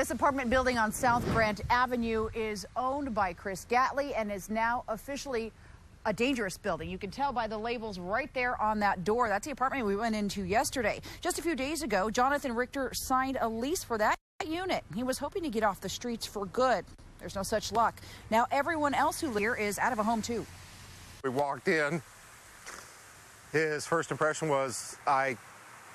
This apartment building on South Grant Avenue is owned by Chris Gatley and is now officially a dangerous building. You can tell by the labels right there on that door. That's the apartment we went into yesterday. Just a few days ago, Jonathan Richter signed a lease for that unit. He was hoping to get off the streets for good. There's no such luck. Now everyone else who lives here is out of a home too. We walked in. His first impression was, I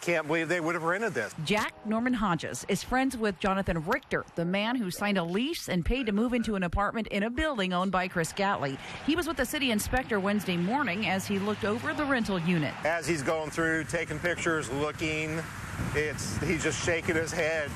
can't believe they would have rented this. Jack Norman Hodges is friends with Jonathan Richter, the man who signed a lease and paid to move into an apartment in a building owned by Chris Gatley. He was with the city inspector Wednesday morning as he looked over the rental unit. As he's going through, taking pictures, looking, he's just shaking his head,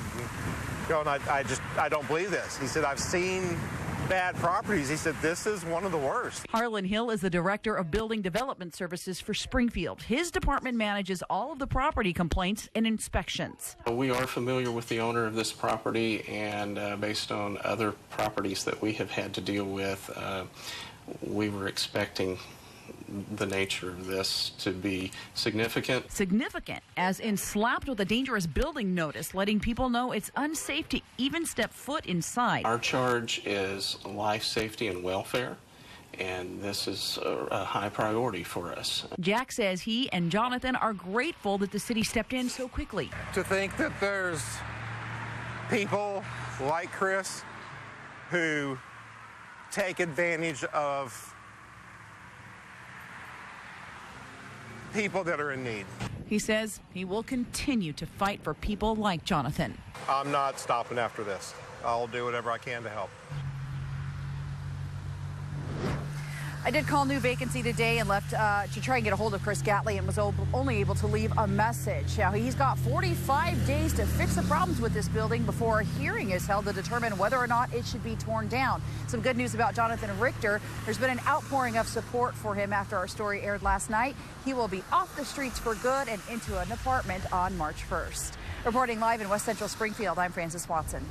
going, I don't believe this. He said, I've seen bad properties. He said, this is one of the worst. Harlan Hill is the director of building development services for Springfield. His department manages all of the property complaints and inspections. We are familiar with the owner of this property, and based on other properties that we have had to deal with, we were expecting the nature of this to be significant. Significant, as in slapped with a dangerous building notice, letting people know it's unsafe to even step foot inside. Our charge is life, safety, and welfare, and this is a high priority for us. Jack says he and Jonathan are grateful that the city stepped in so quickly. To think that there's people like Chris who take advantage of people that are in need. He says he will continue to fight for people like Jonathan. I'm not stopping after this. I'll do whatever I can to help. I did call new vacancy today and left to try and get a hold of Chris Gatley and was only able to leave a message. Now, he's got 45 days to fix the problems with this building before a hearing is held to determine whether or not it should be torn down. Some good news about Jonathan Richter. There's been an outpouring of support for him after our story aired last night. He will be off the streets for good and into an apartment on March 1st. Reporting live in West Central Springfield, I'm Frances Watson.